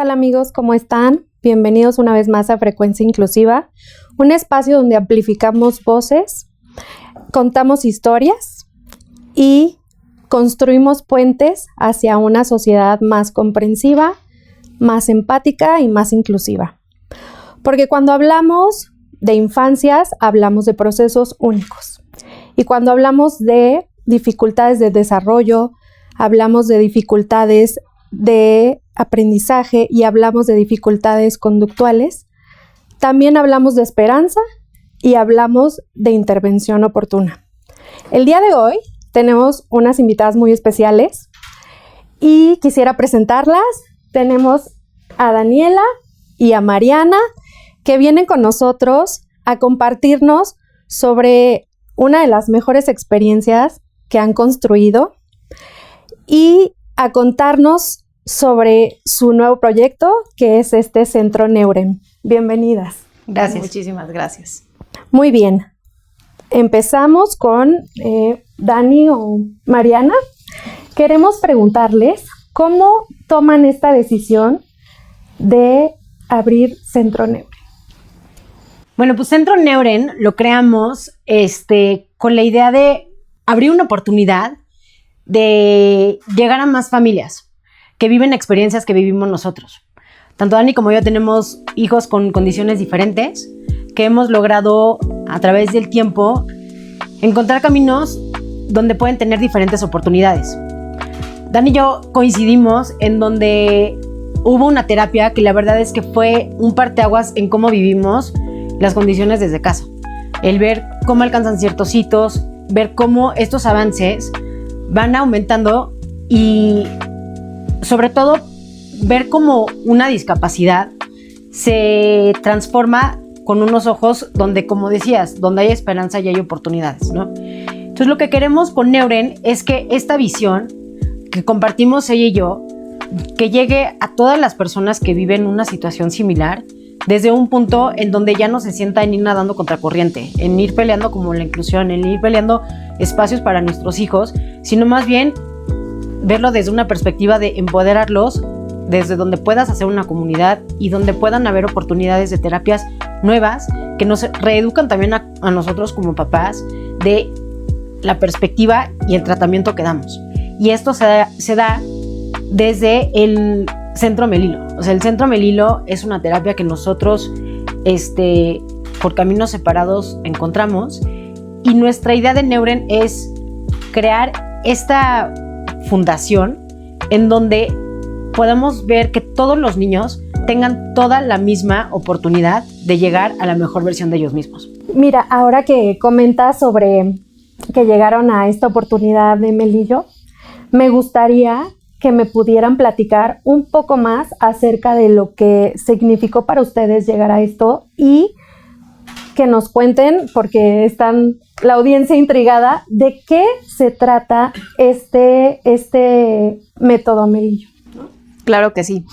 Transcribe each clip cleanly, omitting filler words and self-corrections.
Hola amigos, ¿cómo están? Bienvenidos una vez más a Frecuencia Inclusiva, un espacio donde amplificamos voces, contamos historias y construimos puentes hacia una sociedad más comprensiva, más empática y más inclusiva. Porque cuando hablamos de infancias, hablamos de procesos únicos. Y cuando hablamos de dificultades de desarrollo, hablamos de dificultades de aprendizaje y hablamos de dificultades conductuales, también hablamos de esperanza y hablamos de intervención oportuna. El día de hoy tenemos unas invitadas muy especiales y quisiera presentarlas. Tenemos a Daniela y a Mariana, que vienen con nosotros a compartirnos sobre una de las mejores experiencias que han construido y a contarnos sobre su nuevo proyecto, que es este Centro Neuren. Bienvenidas. Gracias. Muchísimas gracias. Muy bien. Empezamos con Dani o Mariana. Queremos preguntarles cómo toman esta decisión de abrir Centro Neuren. Bueno, pues Centro Neuren lo creamos con la idea de abrir una oportunidad de llegar a más familias que viven experiencias que vivimos nosotros. Tanto Dani como yo tenemos hijos con condiciones diferentes que hemos logrado a través del tiempo encontrar caminos donde pueden tener diferentes oportunidades. Dani y yo coincidimos en donde hubo una terapia que la verdad es que fue un parteaguas en cómo vivimos las condiciones desde casa. El ver cómo alcanzan ciertos hitos, ver cómo estos avances van aumentando y sobre todo ver cómo una discapacidad se transforma con unos ojos donde, como decías, donde hay esperanza y hay oportunidades, ¿no? Entonces lo que queremos con Neuren es que esta visión que compartimos ella y yo, que llegue a todas las personas que viven una situación similar desde un punto en donde ya no se sienta en ir nadando contracorriente, en ir peleando como la inclusión, en ir peleando espacios para nuestros hijos, sino más bien verlo desde una perspectiva de empoderarlos, desde donde puedas hacer una comunidad y donde puedan haber oportunidades de terapias nuevas que nos reeducan también a nosotros como papás de la perspectiva y el tratamiento que damos. Y esto se da desde el Centro Melilo. O sea, el Centro Melilo es una terapia que nosotros por caminos separados encontramos, y nuestra idea de Neuren es crear esta fundación en donde podamos ver que todos los niños tengan toda la misma oportunidad de llegar a la mejor versión de ellos mismos. Mira, ahora que comentas sobre que llegaron a esta oportunidad de Melillo, me gustaría que me pudieran platicar un poco más acerca de lo que significó para ustedes llegar a esto y que nos cuenten, porque están la audiencia intrigada, de qué se trata este método Melillo. Claro que sí.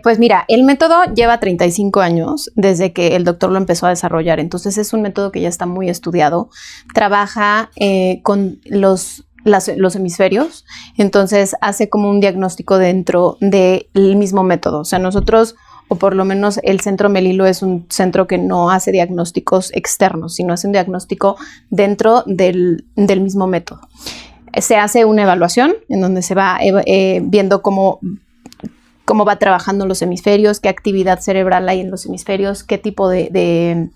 Pues mira, el método lleva 35 años desde que el doctor lo empezó a desarrollar. Entonces es un método que ya está muy estudiado. Trabaja con los hemisferios. Entonces hace como un diagnóstico dentro del mismo método. O sea, nosotros, o por lo menos el Centro Melilo, es un centro que no hace diagnósticos externos, sino hace un diagnóstico dentro del mismo método. Se hace una evaluación en donde se va viendo cómo va trabajando los hemisferios, qué actividad cerebral hay en los hemisferios, qué tipo de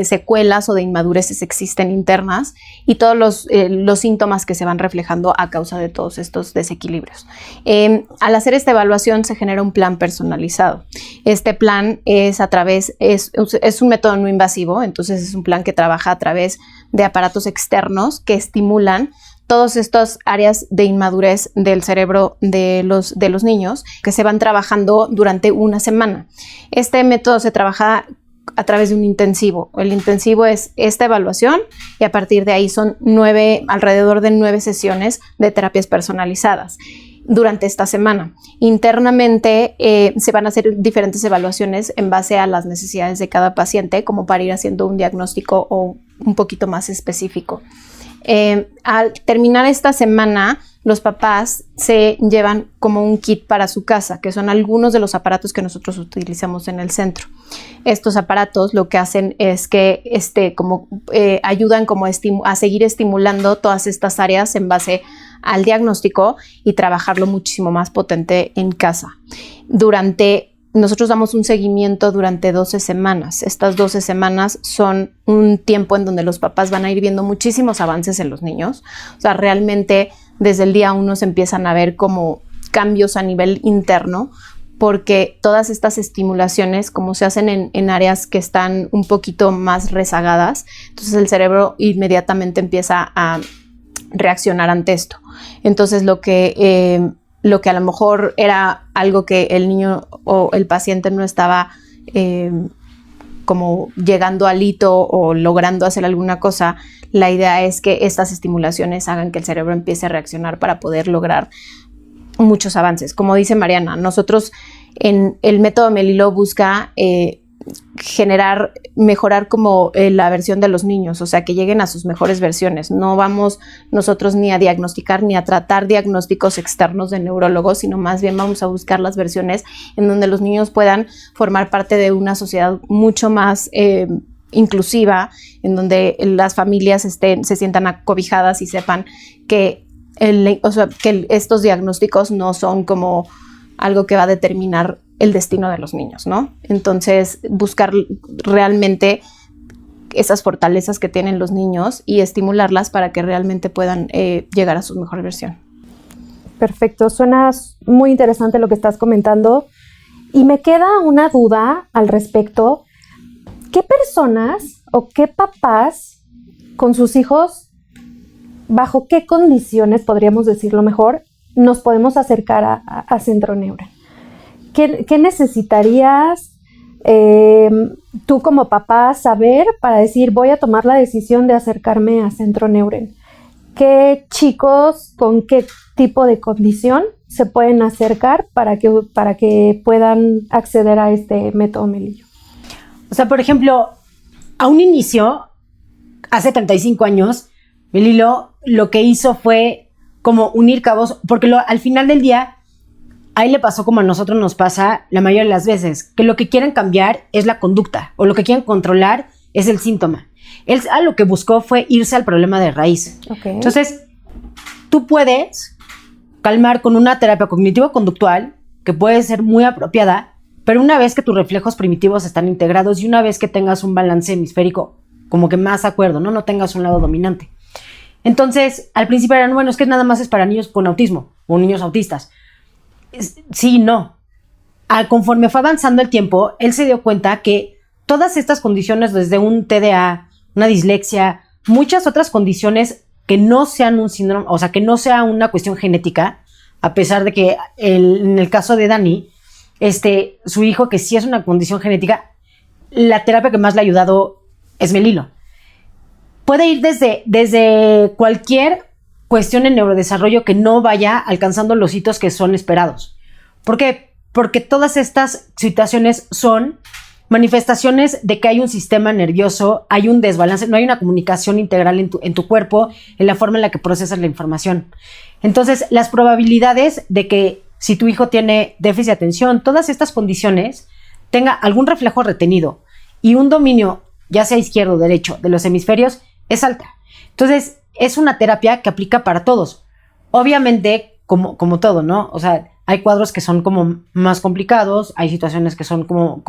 secuelas o de inmadureces existen internas y todos los síntomas que se van reflejando a causa de todos estos desequilibrios. Al hacer esta evaluación se genera un plan personalizado. Este plan es un método no invasivo, entonces es un plan que trabaja a través de aparatos externos que estimulan todas estas áreas de inmadurez del cerebro de los niños, que se van trabajando durante una semana. Este método se trabaja a través de un intensivo. El intensivo es esta evaluación y a partir de ahí son alrededor de 9 sesiones de terapias personalizadas durante esta semana. Internamente se van a hacer diferentes evaluaciones en base a las necesidades de cada paciente, como para ir haciendo un diagnóstico o un poquito más específico. Al terminar esta semana, los papás se llevan como un kit para su casa, que son algunos de los aparatos que nosotros utilizamos en el centro. Estos aparatos lo que hacen es que ayudan como a seguir estimulando todas estas áreas en base al diagnóstico y trabajarlo muchísimo más potente en casa. Nosotros damos un seguimiento durante 12 semanas. Estas 12 semanas son un tiempo en donde los papás van a ir viendo muchísimos avances en los niños. O sea, realmente desde el día 1 se empiezan a ver como cambios a nivel interno, porque todas estas estimulaciones, como se hacen en áreas que están un poquito más rezagadas, entonces el cerebro inmediatamente empieza a reaccionar ante esto. Entonces lo que a lo mejor era algo que el niño o el paciente no estaba como llegando al hito o logrando hacer alguna cosa, la idea es que estas estimulaciones hagan que el cerebro empiece a reaccionar para poder lograr muchos avances. Como dice Mariana, nosotros en el método Melilo busca mejorar como la versión de los niños, o sea, que lleguen a sus mejores versiones. No vamos nosotros ni a diagnosticar ni a tratar diagnósticos externos de neurólogos, sino más bien vamos a buscar las versiones en donde los niños puedan formar parte de una sociedad mucho más inclusiva, en donde las familias se sientan acobijadas y sepan que estos diagnósticos no son como algo que va a determinar el destino de los niños, ¿no? Entonces, buscar realmente esas fortalezas que tienen los niños y estimularlas para que realmente puedan llegar a su mejor versión. Perfecto, suena muy interesante lo que estás comentando y me queda una duda al respecto. ¿Qué personas o qué papás con sus hijos, bajo qué condiciones, podríamos decirlo mejor, nos podemos acercar a Centro Neuren? ¿Qué necesitarías tú como papá saber para decir que voy a tomar la decisión de acercarme a Centro Neuren? ¿Qué chicos con qué tipo de condición se pueden acercar para que puedan acceder a este método Melilo? O sea, por ejemplo, a un inicio, hace 35 años, Melilo lo que hizo fue como unir cabos, porque al final del día, ahí le pasó como a nosotros nos pasa la mayoría de las veces, que lo que quieren cambiar es la conducta, o lo que quieren controlar es el síntoma. Él lo que buscó fue irse al problema de raíz. Okay. Entonces, tú puedes calmar con una terapia cognitivo-conductual, que puede ser muy apropiada, pero una vez que tus reflejos primitivos están integrados y una vez que tengas un balance hemisférico como que más acuerdo, no tengas un lado dominante. Entonces, al principio eran, bueno, es que nada más es para niños con autismo o niños autistas. Sí, no. Conforme fue avanzando el tiempo, él se dio cuenta que todas estas condiciones, desde un TDA, una dislexia, muchas otras condiciones que no sean un síndrome, o sea, que no sea una cuestión genética, a pesar de que en el caso de Dani, su hijo, que sí es una condición genética, la terapia que más le ha ayudado es Melilo. Puede ir desde cualquier cuestión en neurodesarrollo que no vaya alcanzando los hitos que son esperados. ¿Por qué? Porque todas estas situaciones son manifestaciones de que hay un sistema nervioso, hay un desbalance, no hay una comunicación integral en tu cuerpo, en la forma en la que procesas la información. Entonces, las probabilidades de que si tu hijo tiene déficit de atención, todas estas condiciones, tenga algún reflejo retenido y un dominio, ya sea izquierdo o derecho, de los hemisferios, es alta. Entonces, es una terapia que aplica para todos. Obviamente, como todo, ¿no? O sea, hay cuadros que son como más complicados, hay situaciones que son como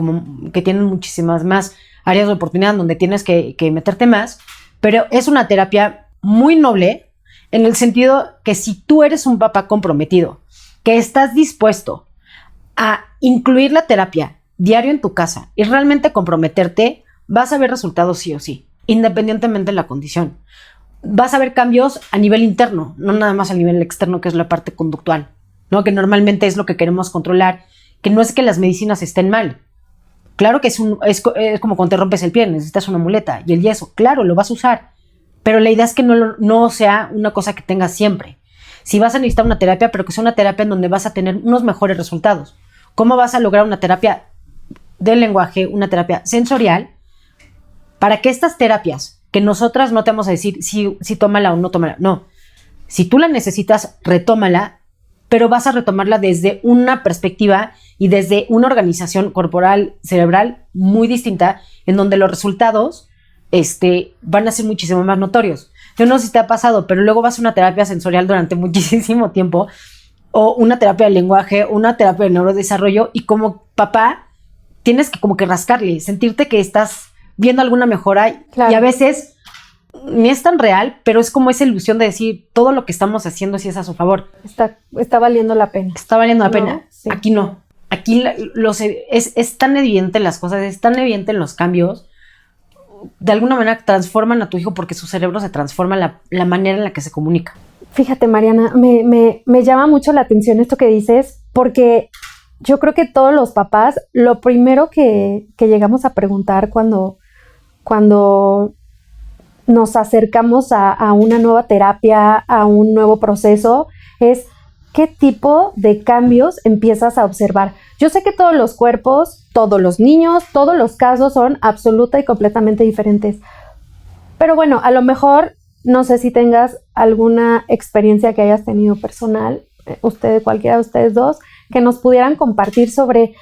que tienen muchísimas más áreas de oportunidad donde tienes que meterte más, pero es una terapia muy noble en el sentido que si tú eres un papá comprometido, que estás dispuesto a incluir la terapia diario en tu casa y realmente comprometerte, vas a ver resultados sí o sí, independientemente de la condición. Vas a ver cambios a nivel interno, no nada más a nivel externo, que es la parte conductual, ¿no? Que normalmente es lo que queremos controlar, que no es que las medicinas estén mal. Claro que es como cuando te rompes el pie, necesitas una muleta y el yeso, claro, lo vas a usar, pero la idea es que no sea una cosa que tengas siempre. Si vas a necesitar una terapia, pero que sea una terapia en donde vas a tener unos mejores resultados. ¿Cómo vas a lograr una terapia del lenguaje, una terapia sensorial, para que estas terapias, que nosotras no te vamos a decir si tómala o no tómala, no, Si tú la necesitas, retómala, pero vas a retomarla desde una perspectiva y desde una organización corporal, cerebral muy distinta, en donde los resultados van a ser muchísimo más notorios. Yo no sé si te ha pasado, pero luego vas a una terapia sensorial durante muchísimo tiempo, o una terapia de lenguaje, una terapia de neurodesarrollo, y como papá tienes que como que rascarle, sentirte que estás viendo alguna mejora. Claro. Y a veces ni es tan real, pero es como esa ilusión de decir todo lo que estamos haciendo sí es a su favor. Está valiendo la pena. Está valiendo la pena. Sí. Aquí no. Aquí es tan evidente las cosas, es tan evidente los cambios. De alguna manera transforman a tu hijo porque su cerebro se transforma la manera en la que se comunica. Fíjate, Mariana, me llama mucho la atención esto que dices, porque yo creo que todos los papás, lo primero que llegamos a preguntar cuando nos acercamos a una nueva terapia, a un nuevo proceso, es ¿qué tipo de cambios empiezas a observar? Yo sé que todos los cuerpos, todos los niños, todos los casos son absoluta y completamente diferentes. Pero bueno, a lo mejor, no sé si tengas alguna experiencia que hayas tenido personal, cualquiera de ustedes dos, que nos pudieran compartir sobre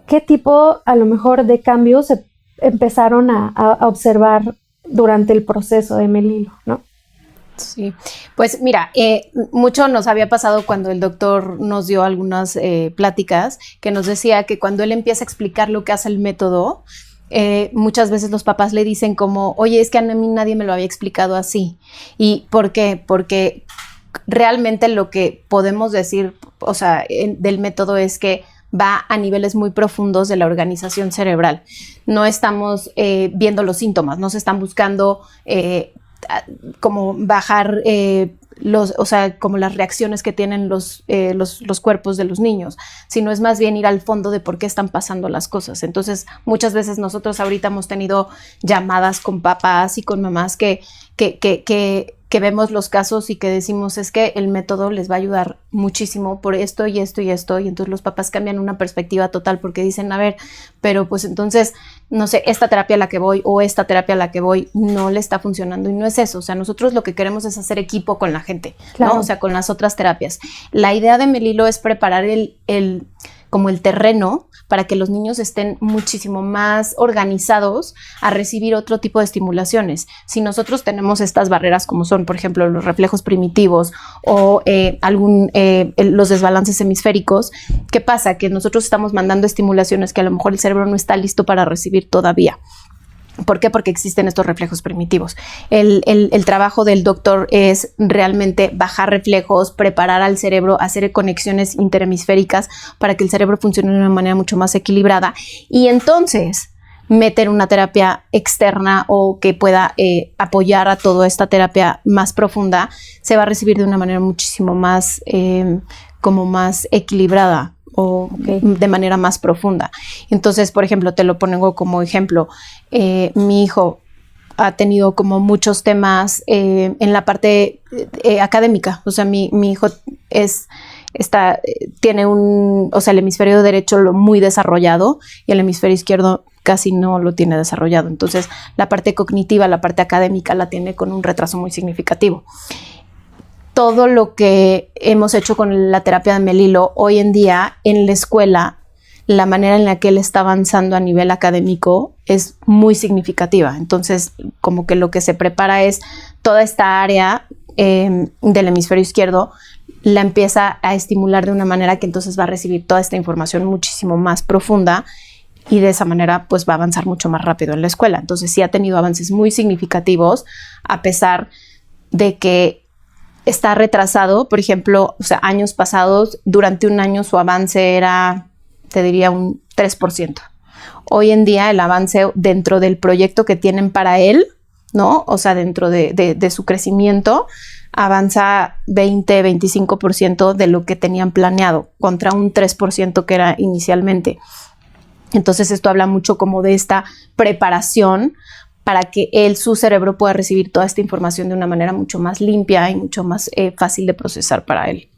qué tipo, a lo mejor, de cambios se empezaron a observar durante el proceso de Melilo, ¿no? Sí, pues mira, mucho nos había pasado cuando el doctor nos dio algunas pláticas, que nos decía que cuando él empieza a explicar lo que hace el método, muchas veces los papás le dicen como, oye, es que a mí nadie me lo había explicado así. ¿Y por qué? Porque realmente lo que podemos decir, o sea, del método es que va a niveles muy profundos de la organización cerebral. No estamos viendo los síntomas, no se están buscando como bajar como las reacciones que tienen los cuerpos de los niños, sino es más bien ir al fondo de por qué están pasando las cosas. Entonces, muchas veces nosotros ahorita hemos tenido llamadas con papás y con mamás que vemos los casos y que decimos es que el método les va a ayudar muchísimo por esto y esto y esto, y entonces los papás cambian una perspectiva total porque dicen, a ver, pero pues entonces, no sé, esta terapia a la que voy o esta terapia a la que voy no le está funcionando, y no es eso. O sea, nosotros lo que queremos es hacer equipo con la gente, claro, ¿no? O sea, con las otras terapias. La idea de Melilo es preparar como el terreno para que los niños estén muchísimo más organizados a recibir otro tipo de estimulaciones. Si nosotros tenemos estas barreras como son, por ejemplo, los reflejos primitivos o los desbalances hemisféricos, ¿qué pasa? Que nosotros estamos mandando estimulaciones que a lo mejor el cerebro no está listo para recibir todavía. ¿Por qué? Porque existen estos reflejos primitivos. El trabajo del doctor es realmente bajar reflejos, preparar al cerebro, hacer conexiones interhemisféricas para que el cerebro funcione de una manera mucho más equilibrada, y entonces meter una terapia externa o que pueda apoyar a toda esta terapia más profunda, se va a recibir de una manera muchísimo más como más equilibrada o de manera más profunda. Entonces, por ejemplo, te lo pongo como ejemplo, mi hijo ha tenido como muchos temas en la parte académica. O sea, mi hijo tiene el hemisferio derecho muy desarrollado y el hemisferio izquierdo casi no lo tiene desarrollado. Entonces, la parte cognitiva, la parte académica la tiene con un retraso muy significativo. Todo lo que hemos hecho con la terapia de Melilo hoy en día en la escuela, la manera en la que él está avanzando a nivel académico es muy significativa. Entonces, como que lo que se prepara es toda esta área del hemisferio izquierdo, la empieza a estimular de una manera que entonces va a recibir toda esta información muchísimo más profunda, y de esa manera pues va a avanzar mucho más rápido en la escuela. Entonces sí ha tenido avances muy significativos a pesar de que está retrasado. Por ejemplo, o sea, años pasados, durante un año su avance era, te diría, un 3%. Hoy en día el avance dentro del proyecto que tienen para él, ¿no? O sea, dentro de su crecimiento, avanza 20-25% de lo que tenían planeado, contra un 3% que era inicialmente. Entonces esto habla mucho como de esta preparación para que su cerebro pueda recibir toda esta información de una manera mucho más limpia y mucho más fácil de procesar para él.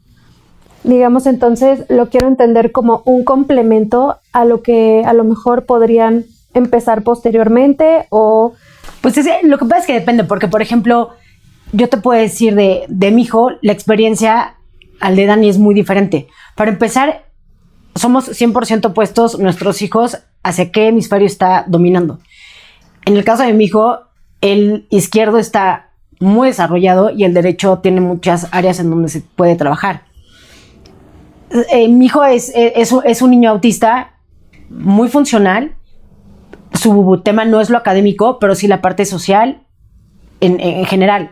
Digamos, entonces, lo quiero entender como un complemento a lo que a lo mejor podrían empezar posteriormente o... Pues lo que pasa es que depende, porque, por ejemplo, yo te puedo decir de mi hijo, la experiencia al de Dani es muy diferente. Para empezar, somos 100% opuestos nuestros hijos hacia qué hemisferio está dominando. En el caso de mi hijo, el izquierdo está muy desarrollado y el derecho tiene muchas áreas en donde se puede trabajar. Mi hijo es un niño autista muy funcional. Su tema no es lo académico, pero sí la parte social en general.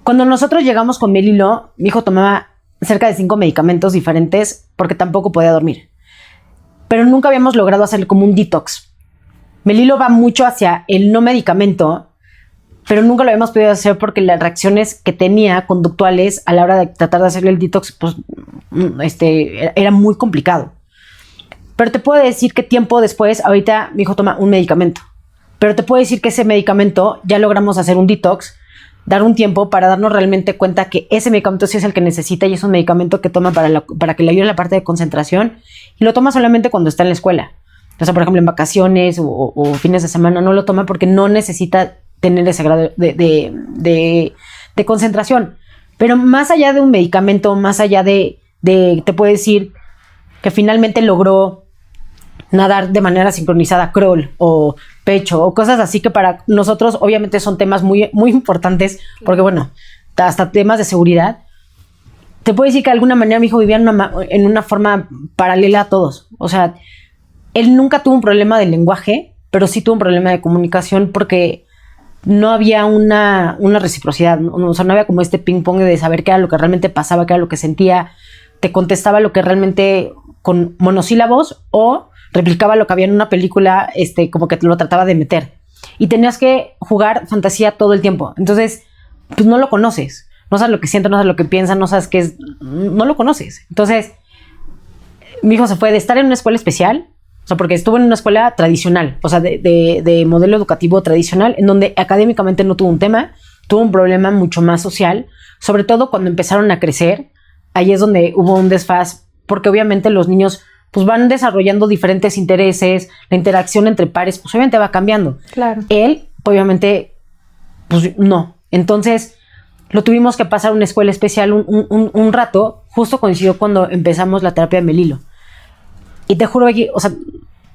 Cuando nosotros llegamos con Melilo, mi hijo tomaba cerca de 5 medicamentos diferentes porque tampoco podía dormir. Pero nunca habíamos logrado hacerle como un detox. Melilo va mucho hacia el no medicamento, pero nunca lo habíamos podido hacer porque las reacciones que tenía conductuales a la hora de tratar de hacerle el detox, pues, era muy complicado. Pero te puedo decir que tiempo después, ahorita mi hijo toma un medicamento, pero te puedo decir que ese medicamento ya logramos hacer un detox, dar un tiempo para darnos realmente cuenta que ese medicamento sí es el que necesita y es un medicamento que toma para que le ayude en la parte de concentración y lo toma solamente cuando está en la escuela. O sea, por ejemplo, en vacaciones o fines de semana no lo toma porque no necesita tener ese grado de concentración. Pero más allá de un medicamento, más allá te puedo decir que finalmente logró nadar de manera sincronizada crawl o pecho o cosas así que para nosotros obviamente son temas muy, muy importantes porque bueno, hasta temas de seguridad. Te puedo decir que de alguna manera mi hijo vivía en una forma paralela a todos. O sea, él nunca tuvo un problema de lenguaje, pero sí tuvo un problema de comunicación porque no había una reciprocidad. O sea, no había como este ping pong de saber qué era lo que realmente pasaba, qué era lo que sentía. Te contestaba lo que realmente con monosílabos o replicaba lo que había en una película, como que te lo trataba de meter. Y tenías que jugar fantasía todo el tiempo. Entonces, pues no lo conoces. No sabes lo que siente, no sabes lo que piensa, no sabes qué es. No lo conoces. Entonces, mi hijo se fue de estar en una escuela especial, o sea, porque estuvo en una escuela tradicional, o sea, de modelo educativo tradicional, en donde académicamente no tuvo un tema, tuvo un problema mucho más social, sobre todo cuando empezaron a crecer. Ahí es donde hubo un desfase, porque obviamente los niños pues van desarrollando diferentes intereses, la interacción entre pares pues obviamente va cambiando. Claro. Él, obviamente, pues no. Entonces, lo tuvimos que pasar a una escuela especial un rato, justo coincidió cuando empezamos la terapia de Melilo. Y te juro que, o sea,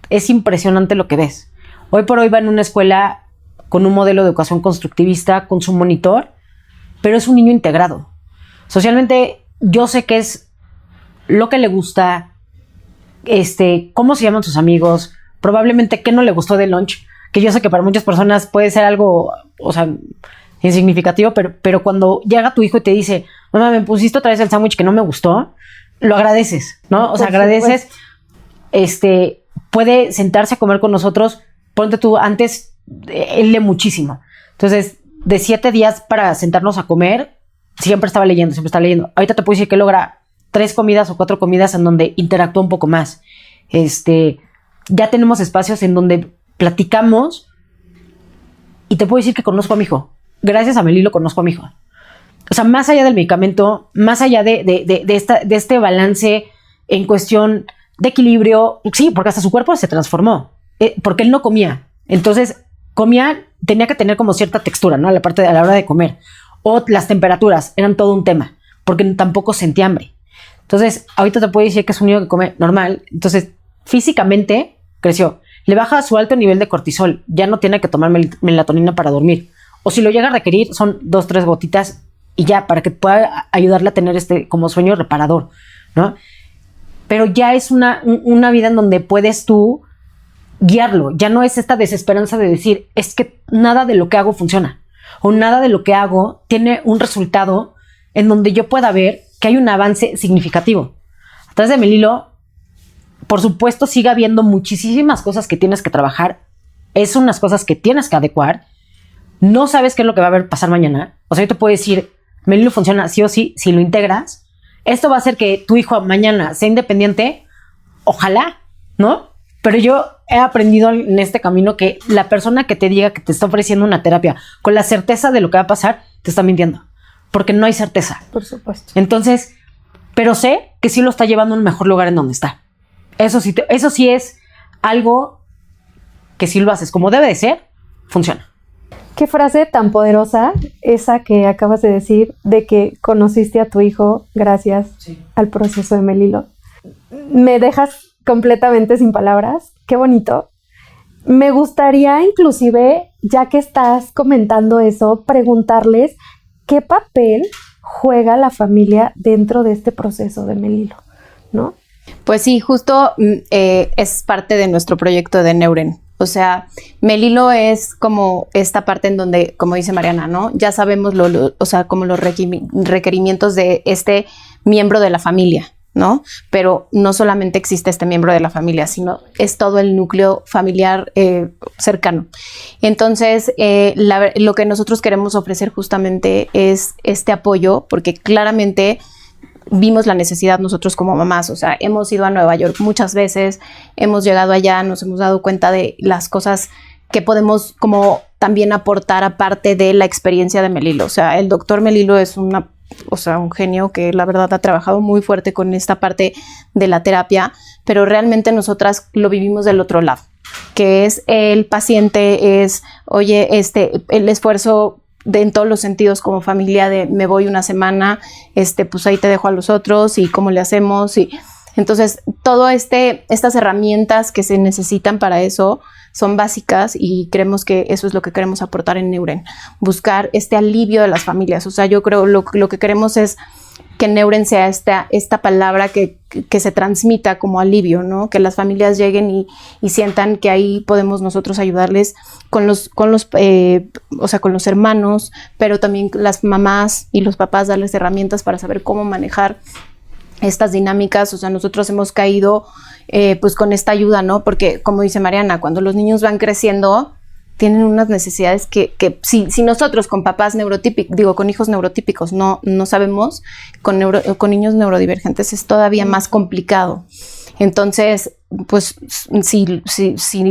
es impresionante lo que ves. Hoy por hoy va en una escuela con un modelo de educación constructivista, con su monitor, pero es un niño integrado. Socialmente, yo sé que es lo que le gusta, cómo se llaman sus amigos, probablemente qué no le gustó de lunch, que yo sé que para muchas personas puede ser algo, o sea, insignificativo, pero cuando llega tu hijo y te dice, mamá, me pusiste otra vez el sándwich que no me gustó, lo agradeces, ¿no? O sea, agradeces, puede sentarse a comer con nosotros, ponte tú, antes, él lee muchísimo, entonces, de 7 días para sentarnos a comer, siempre estaba leyendo, ahorita te puedo decir que logra 3 comidas o 4 comidas en donde interactúa un poco más. Ya tenemos espacios en donde platicamos y te puedo decir que conozco a mi hijo. Gracias a Melilo conozco a mi hijo. O sea, más allá del medicamento, más allá de este balance en cuestión de equilibrio, sí, porque hasta su cuerpo se transformó, porque él no comía. Entonces, tenía que tener como cierta textura, ¿no? A la hora de comer. O las temperaturas eran todo un tema, porque tampoco sentía hambre. Entonces, ahorita te puedo decir que es un niño que come normal. Entonces, físicamente creció. Le baja su alto nivel de cortisol. Ya no tiene que tomar melatonina para dormir. O si lo llega a requerir, son 2, 3 gotitas y ya, para que pueda ayudarle a tener como sueño reparador, ¿no? Pero ya es una vida en donde puedes tú guiarlo. Ya no es esta desesperanza de decir, es que nada de lo que hago funciona. O nada de lo que hago tiene un resultado en donde yo pueda ver que hay un avance significativo. A través de Melilo, por supuesto, sigue habiendo muchísimas cosas que tienes que trabajar. Es unas cosas que tienes que adecuar. No sabes qué es lo que va a pasar mañana. O sea, yo te puedo decir, Melilo funciona sí o sí, si lo integras. Esto va a hacer que tu hijo mañana sea independiente. Ojalá, ¿no? Pero yo he aprendido en este camino que la persona que te diga que te está ofreciendo una terapia con la certeza de lo que va a pasar, te está mintiendo. Porque no hay certeza. Por supuesto. Entonces, pero sé que sí lo está llevando a un mejor lugar en donde está. Eso sí es algo que si lo haces como debe de ser, funciona. Qué frase tan poderosa esa que acabas de decir, de que conociste a tu hijo gracias al proceso de Melilo. Me dejas completamente sin palabras. Qué bonito. Me gustaría inclusive, ya que estás comentando eso, preguntarles qué papel juega la familia dentro de este proceso de Melilo, ¿no? Pues sí, justo es parte de nuestro proyecto de Neuren. O sea, Melilo es como esta parte en donde, como dice Mariana, ¿no? Ya sabemos o sea, como los requerimientos de este miembro de la familia, ¿no? Pero no solamente existe este miembro de la familia, sino es todo el núcleo familiar cercano. Entonces, lo que nosotros queremos ofrecer justamente es este apoyo, porque claramente vimos la necesidad nosotros como mamás. O sea, hemos ido a Nueva York muchas veces, hemos llegado allá, nos hemos dado cuenta de las cosas que podemos como también aportar aparte de la experiencia de Melilo. O sea, el doctor Melilo es un genio que la verdad ha trabajado muy fuerte con esta parte de la terapia, pero realmente nosotras lo vivimos del otro lado, que es el paciente, es, oye, el esfuerzo en todos los sentidos como familia de me voy una semana, pues ahí te dejo a los otros y cómo le hacemos. Y entonces todo estas herramientas que se necesitan para eso son básicas y creemos que eso es lo que queremos aportar en Neuren, buscar este alivio de las familias. O sea, yo creo lo que queremos es que Neuren sea esta palabra que se transmita como alivio, ¿no? Que las familias lleguen y sientan que ahí podemos nosotros ayudarles con los hermanos, pero también las mamás y los papás, darles herramientas para saber cómo manejar estas dinámicas. O sea, nosotros hemos caído pues con esta ayuda, ¿no? Porque como dice Mariana, cuando los niños van creciendo, tienen unas necesidades que si nosotros con papás neurotípicos, con hijos neurotípicos no sabemos, con niños neurodivergentes es todavía más complicado. Entonces, pues si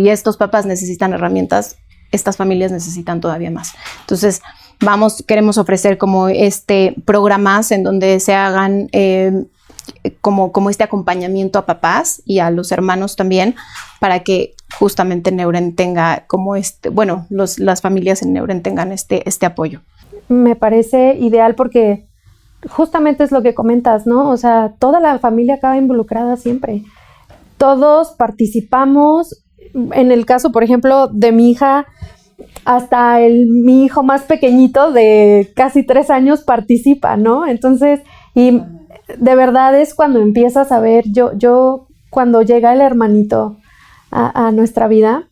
estos papás necesitan herramientas, estas familias necesitan todavía más. Entonces, queremos ofrecer como programas en donde se hagan como este acompañamiento a papás y a los hermanos también, para que justamente Neuren tenga como las familias en Neuren tengan este apoyo. Me parece ideal porque justamente es lo que comentas, ¿no? O sea, toda la familia acaba involucrada siempre. Todos participamos. En el caso, por ejemplo, de mi hija, hasta mi hijo más pequeñito de casi 3 años participa, ¿no? Entonces, y de verdad es cuando empiezas a ver, yo cuando llega el hermanito a nuestra vida,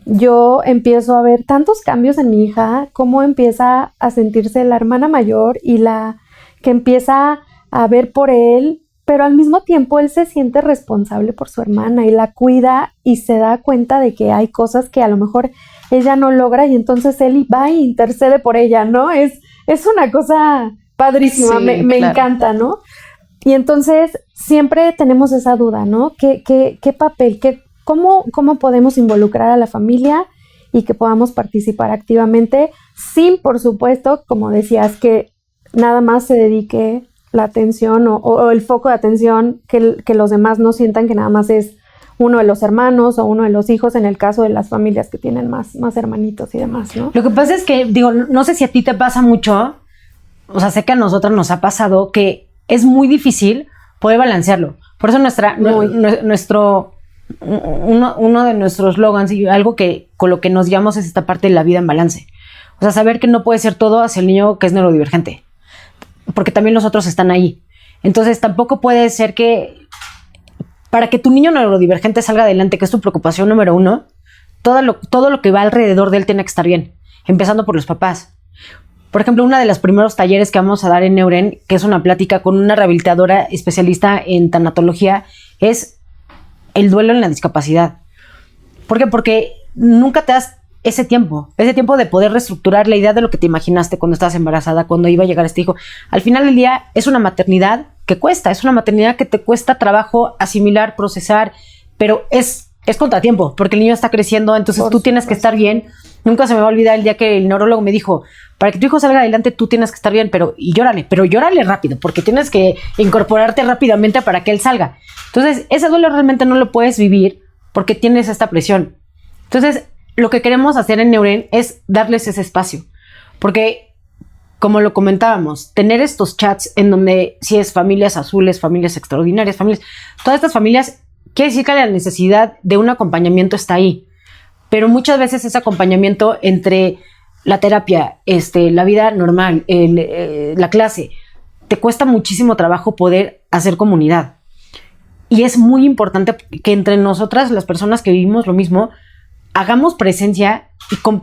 yo empiezo a ver tantos cambios en mi hija, cómo empieza a sentirse la hermana mayor y la que empieza a ver por él, pero al mismo tiempo él se siente responsable por su hermana y la cuida y se da cuenta de que hay cosas que a lo mejor ella no logra y entonces él va e intercede por ella, ¿no? Es una cosa padrísima, sí, me claro. Encanta, ¿no? Y entonces siempre tenemos esa duda, ¿no? ¿Qué papel, cómo podemos involucrar a la familia y que podamos participar activamente sin, por supuesto, como decías, que nada más se dedique la atención o el foco de atención, que los demás no sientan que nada más es uno de los hermanos o uno de los hijos, en el caso de las familias que tienen más hermanitos y demás, ¿no? Lo que pasa es que, no sé si a ti te pasa mucho, o sea, sé que a nosotros nos ha pasado que es muy difícil poder balancearlo. Por eso uno de nuestros slogans y algo que con lo que nos guiamos es esta parte de la vida en balance. O sea, saber que no puede ser todo hacia el niño que es neurodivergente, porque también los otros están ahí. Entonces tampoco puede ser que para que tu niño neurodivergente salga adelante, que es tu preocupación número 1, todo lo que va alrededor de él tiene que estar bien, empezando por los papás. Por ejemplo, uno de los primeros talleres que vamos a dar en Neuren, que es una plática con una rehabilitadora especialista en tanatología, es el duelo en la discapacidad. ¿Por qué? Porque nunca te das ese tiempo de poder reestructurar la idea de lo que te imaginaste cuando estabas embarazada, cuando iba a llegar este hijo. Al final del día es una maternidad que cuesta, es una maternidad que te cuesta trabajo asimilar, procesar, pero es contratiempo, porque el niño está creciendo, entonces tú tienes que estar bien. Nunca se me va a olvidar el día que el neurólogo me dijo, para que tu hijo salga adelante tú tienes que estar bien, pero llórale rápido, porque tienes que incorporarte rápidamente para que él salga. Entonces, ese duelo realmente no lo puedes vivir porque tienes esta presión. Entonces, lo que queremos hacer en Neuren es darles ese espacio, porque como lo comentábamos, tener estos chats en donde si es familias azules, familias extraordinarias, todas estas familias, quiere decir que la necesidad de un acompañamiento está ahí, pero muchas veces ese acompañamiento entre la terapia, la vida normal, la clase, te cuesta muchísimo trabajo poder hacer comunidad. Y es muy importante que entre nosotras, las personas que vivimos lo mismo, hagamos presencia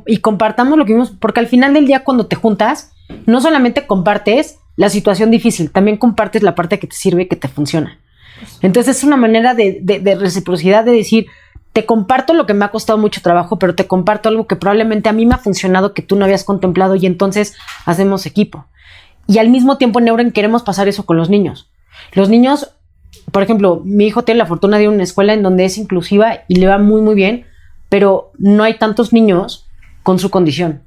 y compartamos lo que vivimos, porque al final del día cuando te juntas, no solamente compartes la situación difícil, también compartes la parte que te sirve y que te funciona. Entonces es una manera de reciprocidad, de decir, te comparto lo que me ha costado mucho trabajo, pero te comparto algo que probablemente a mí me ha funcionado, que tú no habías contemplado, y entonces hacemos equipo. Y al mismo tiempo en Neuren queremos pasar eso con los niños. Los niños, por ejemplo, mi hijo tiene la fortuna de ir a una escuela en donde es inclusiva y le va muy, muy bien, pero no hay tantos niños con su condición.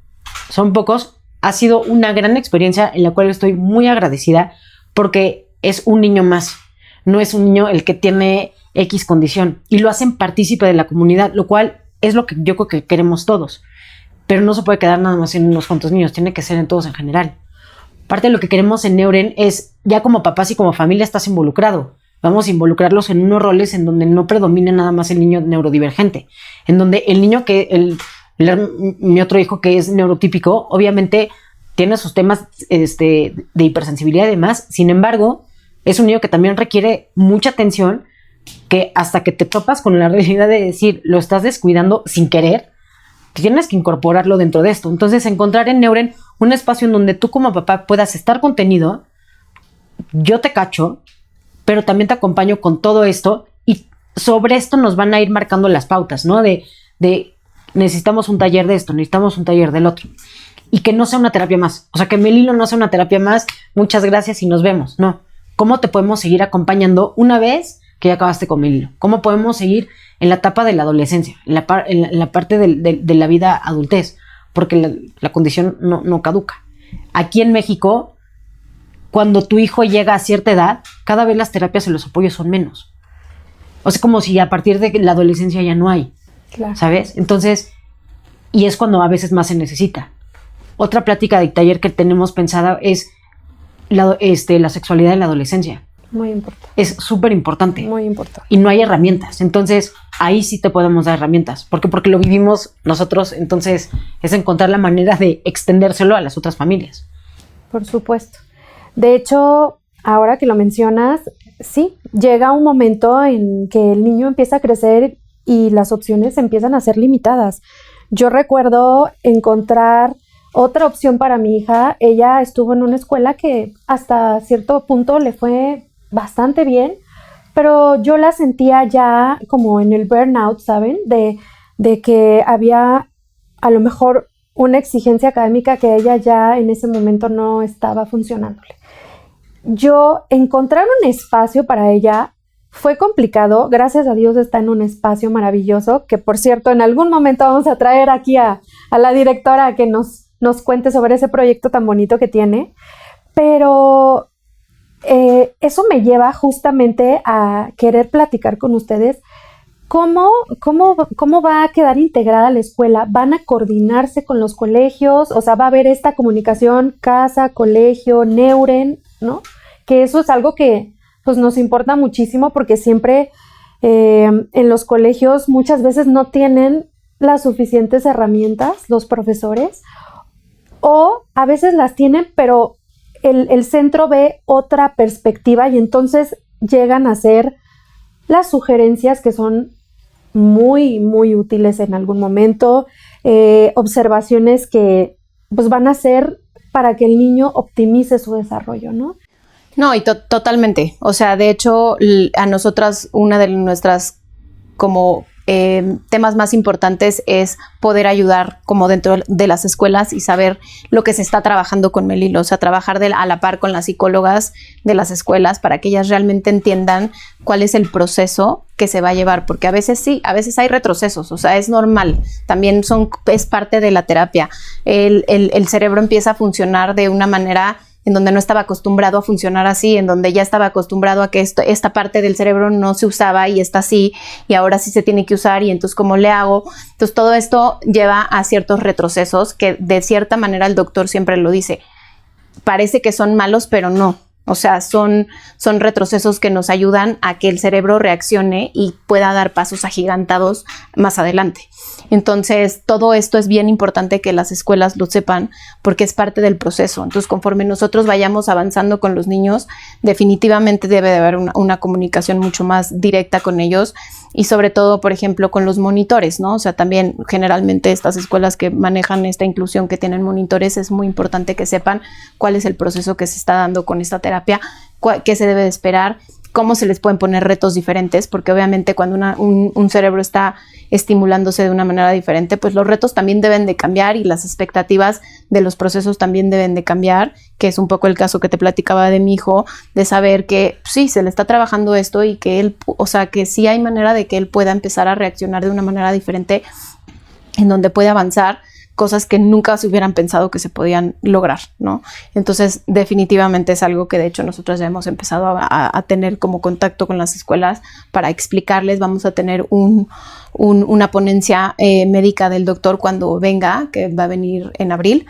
Son pocos. Ha sido una gran experiencia en la cual estoy muy agradecida porque es un niño más. No es un niño el que tiene X condición y lo hacen partícipe de la comunidad, lo cual es lo que yo creo que queremos todos. Pero no se puede quedar nada más en unos cuantos niños, tiene que ser en todos en general. Parte de lo que queremos en Neuren es, ya como papás y como familia estás involucrado. Vamos a involucrarlos en unos roles en donde no predomine nada más el niño neurodivergente, en donde el niño mi otro hijo que es neurotípico, obviamente tiene sus temas de hipersensibilidad y demás. Sin embargo, es un niño que también requiere mucha atención, que hasta que te topas con la realidad de decir, lo estás descuidando sin querer, tienes que incorporarlo dentro de esto. Entonces, encontrar en Neuren un espacio en donde tú como papá puedas estar contenido, yo te cacho, pero también te acompaño con todo esto, y sobre esto nos van a ir marcando las pautas, ¿no? De necesitamos un taller de esto, necesitamos un taller del otro. Y que no sea una terapia más. O sea, que Melilo no sea una terapia más, muchas gracias y nos vemos. No. ¿Cómo te podemos seguir acompañando una vez que ya acabaste con Melilo? ¿Cómo podemos seguir en la etapa de la adolescencia, en la parte de la vida adultez? Porque la condición no caduca. Aquí en México, cuando tu hijo llega a cierta edad, cada vez las terapias y los apoyos son menos. O sea, como si a partir de la adolescencia ya no hay. Claro. ¿Sabes? Entonces, y es cuando a veces más se necesita. Otra plática de taller que tenemos pensada es la sexualidad en la adolescencia. Muy importante. Es súper importante. Muy importante. Y no hay herramientas. Entonces, ahí sí te podemos dar herramientas. ¿Por qué? Porque lo vivimos nosotros. Entonces, es encontrar la manera de extendérselo a las otras familias. Por supuesto. De hecho, ahora que lo mencionas, sí, llega un momento en que el niño empieza a crecer y las opciones empiezan a ser limitadas. Yo recuerdo encontrar otra opción para mi hija. Ella estuvo en una escuela que hasta cierto punto le fue bastante bien, pero yo la sentía ya como en el burnout, ¿saben? De que había a lo mejor una exigencia académica que ella ya en ese momento no estaba funcionándole. Yo encontrar un espacio para ella fue complicado. Gracias a Dios está en un espacio maravilloso, que por cierto en algún momento vamos a traer aquí a la directora a que nos cuente sobre ese proyecto tan bonito que tiene. Pero eso me lleva justamente a querer platicar con ustedes cómo va a quedar integrada la escuela. ¿Van a coordinarse con los colegios? O sea, va a haber esta comunicación casa, colegio, Neuren, ¿no? Que eso es algo que pues nos importa muchísimo, porque siempre en los colegios muchas veces no tienen las suficientes herramientas los profesores, o a veces las tienen, pero el centro ve otra perspectiva y entonces llegan a ser las sugerencias que son muy, muy útiles en algún momento, observaciones que pues van a ser para que el niño optimice su desarrollo, ¿no? No, y totalmente. O sea, de hecho, a nosotras una de nuestras como temas más importantes es poder ayudar como dentro de las escuelas y saber lo que se está trabajando con Melilo. O sea, trabajar a la par con las psicólogas de las escuelas para que ellas realmente entiendan cuál es el proceso que se va a llevar, porque a veces sí, a veces hay retrocesos, o sea, es normal, también es parte de la terapia. El cerebro empieza a funcionar de una manera en donde no estaba acostumbrado a funcionar así, en donde ya estaba acostumbrado a que esta parte del cerebro no se usaba y está así, y ahora sí se tiene que usar, y entonces ¿cómo le hago? Entonces todo esto lleva a ciertos retrocesos que de cierta manera el doctor siempre lo dice. Parece que son malos, pero no. O sea, son retrocesos que nos ayudan a que el cerebro reaccione y pueda dar pasos agigantados más adelante. Entonces, todo esto es bien importante que las escuelas lo sepan porque es parte del proceso. Entonces, conforme nosotros vayamos avanzando con los niños, definitivamente debe de haber una comunicación mucho más directa con ellos y sobre todo, por ejemplo, con los monitores, ¿no? O sea, también generalmente estas escuelas que manejan esta inclusión, que tienen monitores, es muy importante que sepan cuál es el proceso que se está dando con esta terapia, qué se debe de esperar, cómo se les pueden poner retos diferentes, porque obviamente cuando un cerebro está estimulándose de una manera diferente, pues los retos también deben de cambiar y las expectativas de los procesos también deben de cambiar, que es un poco el caso que te platicaba de mi hijo, de saber que sí, se le está trabajando esto y que él, o sea, que sí hay manera de que él pueda empezar a reaccionar de una manera diferente en donde puede avanzar cosas que nunca se hubieran pensado que se podían lograr, ¿no? Entonces, definitivamente es algo que de hecho nosotros ya hemos empezado a tener como contacto con las escuelas para explicarles. Vamos a tener una ponencia médica del doctor cuando venga, que va a venir en abril,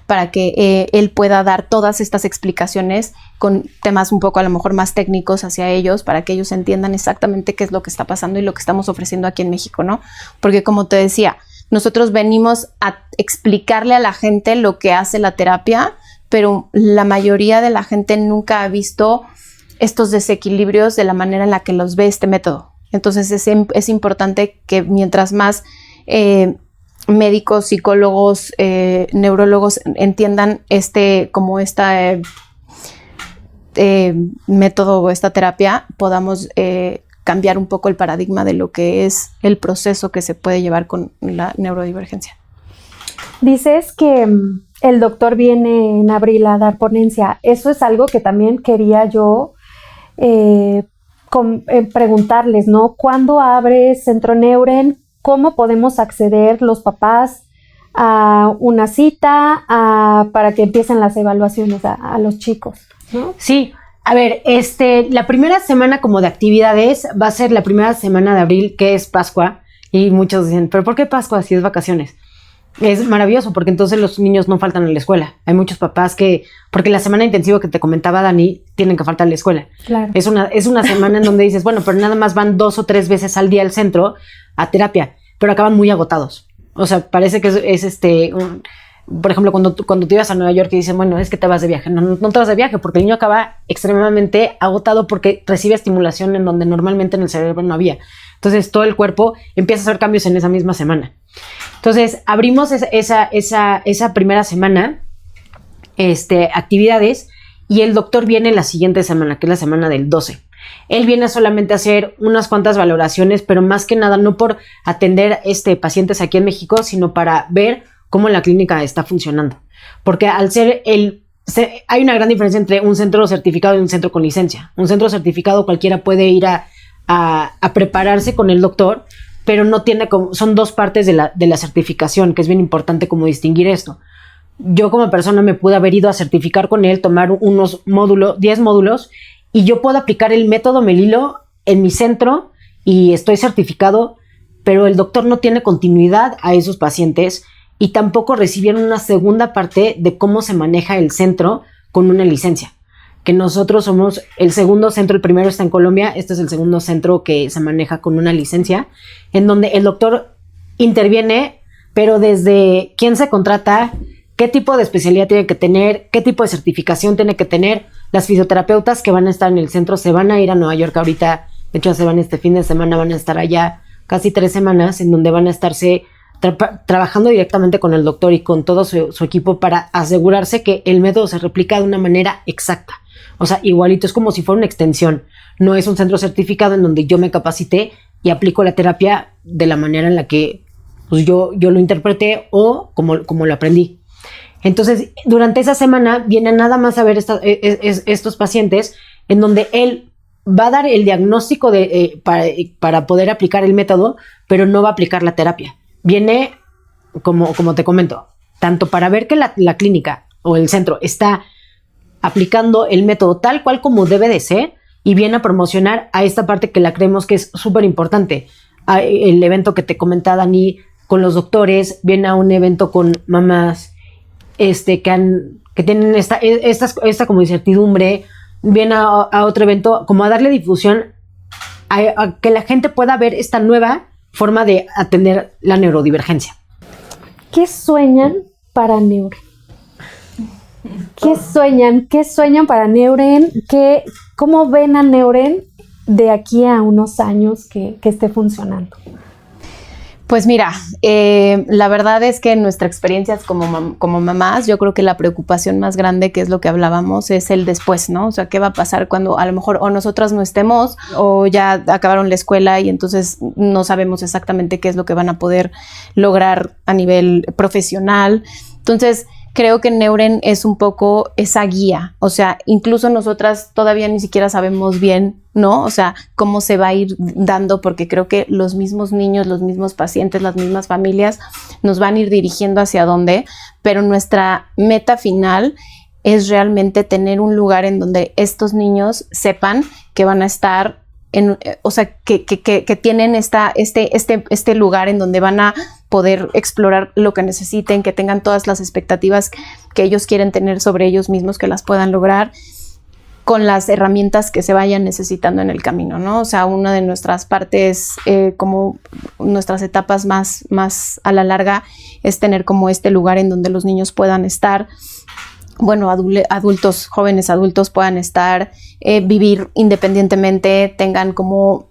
para que él pueda dar todas estas explicaciones con temas un poco a lo mejor más técnicos hacia ellos, para que ellos entiendan exactamente qué es lo que está pasando y lo que estamos ofreciendo aquí en México, ¿no? Porque como te decía, nosotros venimos a explicarle a la gente lo que hace la terapia, pero la mayoría de la gente nunca ha visto estos desequilibrios de la manera en la que los ve este método. Entonces es importante que mientras más médicos, psicólogos, neurólogos entiendan método o esta terapia, podamos cambiar un poco el paradigma de lo que es el proceso que se puede llevar con la neurodivergencia. Dices que el doctor viene en abril a dar ponencia. Eso es algo que también quería yo preguntarles, ¿no? ¿Cuándo abre Centro Neuren? ¿Cómo podemos acceder los papás a una cita para que empiecen las evaluaciones a los chicos, ¿no? Sí. A ver, la primera semana como de actividades va a ser la primera semana de abril, que es Pascua, y muchos dicen, ¿pero por qué Pascua si es vacaciones? Es maravilloso, porque entonces los niños no faltan a la escuela. Hay muchos papás porque la semana intensiva que te comentaba Dani, tienen que faltar a la escuela. Claro. Es una semana en donde dices, bueno, pero nada más van 2 o 3 veces al día al centro a terapia, pero acaban muy agotados. O sea, parece que es por ejemplo, cuando te ibas a Nueva York y dicen, bueno, es que te vas de viaje. No te vas de viaje porque el niño acaba extremadamente agotado porque recibe estimulación en donde normalmente en el cerebro no había. Entonces, todo el cuerpo empieza a hacer cambios en esa misma semana. Entonces, abrimos esa primera semana, actividades, y el doctor viene la siguiente semana, que es la semana del 12. Él viene solamente a hacer unas cuantas valoraciones, pero más que nada no por atender pacientes aquí en México, sino para ver cómo la clínica está funcionando. Porque al ser hay una gran diferencia entre un centro certificado y un centro con licencia. Un centro certificado cualquiera puede ir a prepararse con el doctor, pero no tiene son 2 partes de la certificación, que es bien importante como distinguir esto. Yo como persona me pude haber ido a certificar con él, tomar 10 módulos, y yo puedo aplicar el método Melilo en mi centro y estoy certificado, pero el doctor no tiene continuidad a esos pacientes y tampoco recibieron una segunda parte de cómo se maneja el centro con una licencia. Que nosotros somos el segundo centro, el primero está en Colombia, este es el segundo centro que se maneja con una licencia, en donde el doctor interviene, pero desde quién se contrata, qué tipo de especialidad tiene que tener, qué tipo de certificación tiene que tener. Las fisioterapeutas que van a estar en el centro se van a ir a Nueva York ahorita, de hecho se van este fin de semana, van a estar allá casi 3 semanas, en donde van a estarse trabajando directamente con el doctor y con todo su equipo para asegurarse que el método se replica de una manera exacta. O sea, igualito, es como si fuera una extensión. No es un centro certificado en donde yo me capacité y aplico la terapia de la manera en la que pues, yo lo interpreté o como lo aprendí. Entonces, durante esa semana viene nada más a ver estos pacientes en donde él va a dar el diagnóstico para poder aplicar el método, pero no va a aplicar la terapia. Viene, como te comento, tanto para ver que la clínica o el centro está aplicando el método tal cual como debe de ser y viene a promocionar a esta parte que la creemos que es súper importante. El evento que te comentaba Dani con los doctores, viene a un evento con mamás que tienen esta como incertidumbre, viene a otro evento como a darle difusión a que la gente pueda ver esta nueva forma de atender la neurodivergencia. ¿Qué sueñan para Neuren? ¿Qué sueñan para Neuren? ¿Cómo ven a Neuren de aquí a unos años que esté funcionando? Pues mira, la verdad es que en nuestra experiencia como mamás, yo creo que la preocupación más grande, que es lo que hablábamos, es el después, ¿no? O sea, ¿qué va a pasar cuando a lo mejor o nosotras no estemos o ya acabaron la escuela y entonces no sabemos exactamente qué es lo que van a poder lograr a nivel profesional? Entonces, creo que Neuren es un poco esa guía, o sea, incluso nosotras todavía ni siquiera sabemos bien, ¿no? O sea, cómo se va a ir dando, porque creo que los mismos niños, los mismos pacientes, las mismas familias nos van a ir dirigiendo hacia dónde, pero nuestra meta final es realmente tener un lugar en donde estos niños sepan que van a estar o sea, que tienen este lugar en donde van a poder explorar lo que necesiten, que tengan todas las expectativas que ellos quieren tener sobre ellos mismos, que las puedan lograr con las herramientas que se vayan necesitando en el camino, ¿no? O sea, una de nuestras partes, como nuestras etapas más a la larga, es tener como este lugar en donde los niños puedan estar, bueno, adultos, jóvenes adultos puedan estar, vivir independientemente, tengan como,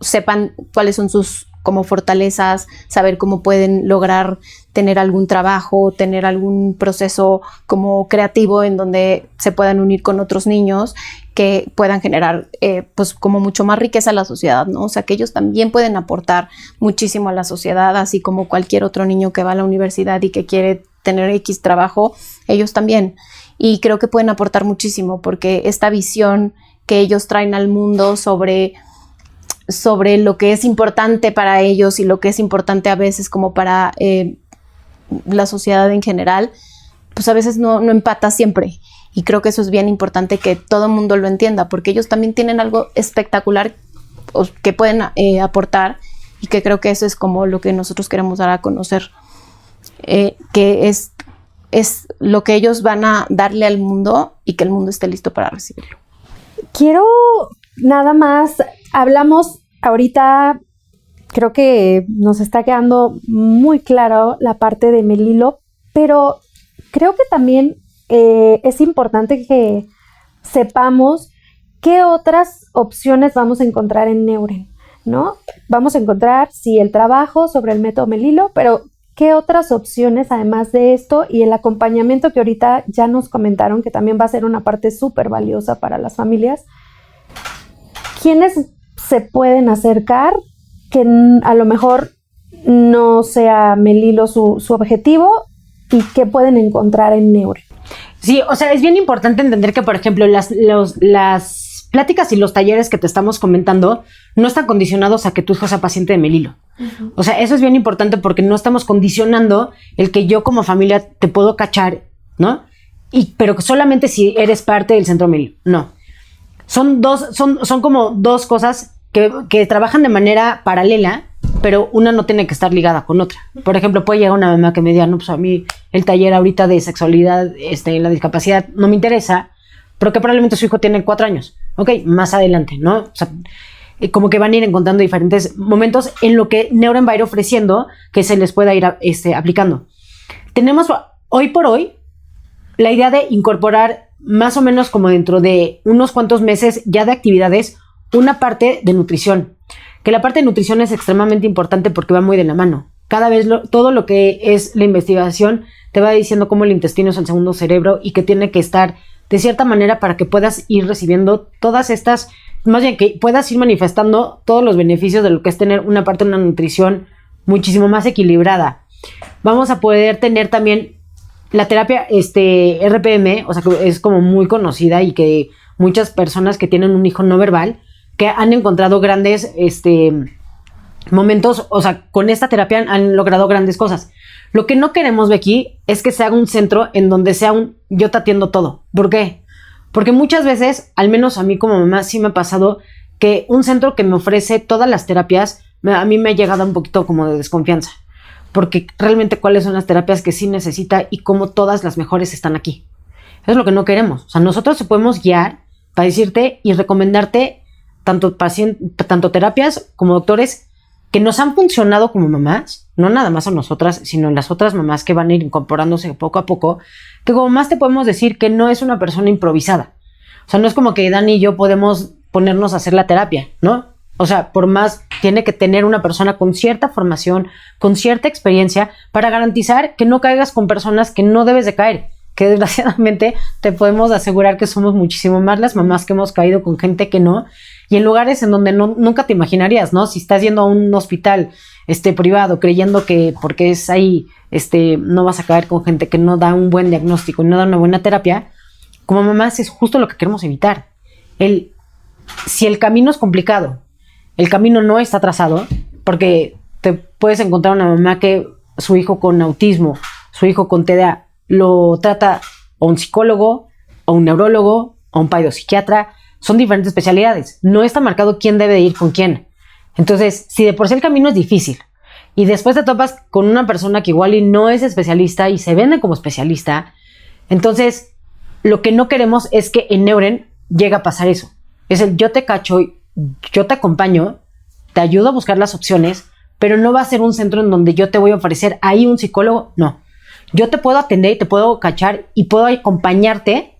sepan cuáles son sus como fortalezas, saber cómo pueden lograr tener algún trabajo, tener algún proceso como creativo en donde se puedan unir con otros niños que puedan generar pues como mucho más riqueza a la sociedad, ¿no? O sea, que ellos también pueden aportar muchísimo a la sociedad, así como cualquier otro niño que va a la universidad y que quiere tener X trabajo, ellos también. Y creo que pueden aportar muchísimo porque esta visión que ellos traen al mundo sobre lo que es importante para ellos y lo que es importante a veces como para la sociedad en general, pues a veces no empata siempre. Y creo que eso es bien importante que todo el mundo lo entienda, porque ellos también tienen algo espectacular que pueden aportar, y que creo que eso es como lo que nosotros queremos dar a conocer, que es lo que ellos van a darle al mundo y que el mundo esté listo para recibirlo. Quiero nada más, hablamos ahorita, creo que nos está quedando muy claro la parte de Melilo, pero creo que también es importante que sepamos qué otras opciones vamos a encontrar en Neuren, ¿no? Vamos a encontrar, sí, el trabajo sobre el método Melilo, pero ¿qué otras opciones además de esto y el acompañamiento que ahorita ya nos comentaron que también va a ser una parte súper valiosa para las familias? ¿Quiénes se pueden acercar que a lo mejor no sea Melilo su objetivo y qué pueden encontrar en Neuren? Sí, o sea, es bien importante entender que, por ejemplo, las pláticas y los talleres que te estamos comentando no están condicionados a que tú seas paciente de Melilo. Uh-huh. O sea, eso es bien importante porque no estamos condicionando el que yo como familia te puedo cachar, ¿no? Pero que solamente si eres parte del centro Melilo. No. Son como dos cosas que trabajan de manera paralela, pero una no tiene que estar ligada con otra. Por ejemplo, puede llegar una mamá que me diga, no, pues a mí el taller ahorita de sexualidad, la discapacidad no me interesa, pero que probablemente su hijo tiene 4 años. Ok, más adelante, ¿no? O sea, como que van a ir encontrando diferentes momentos en lo que Neuren va a ir ofreciendo que se les pueda ir aplicando. Tenemos hoy por hoy la idea de incorporar más o menos como dentro de unos cuantos meses ya de actividades una parte de nutrición, que la parte de nutrición es extremadamente importante porque va muy de la mano. Cada vez todo lo que es la investigación te va diciendo cómo el intestino es el segundo cerebro y que tiene que estar de cierta manera para que puedas ir recibiendo todas estas, más bien que puedas ir manifestando todos los beneficios de lo que es tener una parte de una nutrición muchísimo más equilibrada. Vamos a poder tener también la terapia RPM, o sea, que es como muy conocida y que muchas personas que tienen un hijo no verbal, que han encontrado grandes momentos, o sea, con esta terapia han logrado grandes cosas. Lo que no queremos, Becky, es que se haga un centro en donde sea un yo te atiendo todo. ¿Por qué? Porque muchas veces, al menos a mí como mamá, sí me ha pasado que un centro que me ofrece todas las terapias, a mí me ha llegado un poquito como de desconfianza. Porque realmente cuáles son las terapias que sí necesita y cómo todas las mejores están aquí. Eso es lo que no queremos. O sea, nosotros te podemos guiar para decirte y recomendarte tanto terapias como doctores que nos han funcionado como mamás, no nada más a nosotras, sino en las otras mamás que van a ir incorporándose poco a poco, que como más te podemos decir que no es una persona improvisada. O sea, no es como que Dani y yo podemos ponernos a hacer la terapia, ¿no? O sea, por más tiene que tener una persona con cierta formación, con cierta experiencia, para garantizar que no caigas con personas que no debes de caer. Que desgraciadamente te podemos asegurar que somos muchísimo más las mamás que hemos caído con gente que no, y en lugares en donde nunca te imaginarías, ¿no? Si estás yendo a un hospital privado creyendo que porque es ahí, no vas a caer con gente que no da un buen diagnóstico y no da una buena terapia, como mamás es justo lo que queremos evitar. Si el camino es complicado, el camino no está trazado, porque te puedes encontrar una mamá que su hijo con autismo, su hijo con TDA, lo trata o un psicólogo, o un neurólogo, o un psiquiatra. Son diferentes especialidades. No está marcado quién debe ir con quién. Entonces, si de por sí el camino es difícil y después te topas con una persona que igual y no es especialista y se vende como especialista, entonces lo que no queremos es que en Neuren llegue a pasar eso. Es el yo te cacho, yo te acompaño, te ayudo a buscar las opciones, pero no va a ser un centro en donde yo te voy a ofrecer ahí un psicólogo. No. Yo te puedo atender y te puedo cachar y puedo acompañarte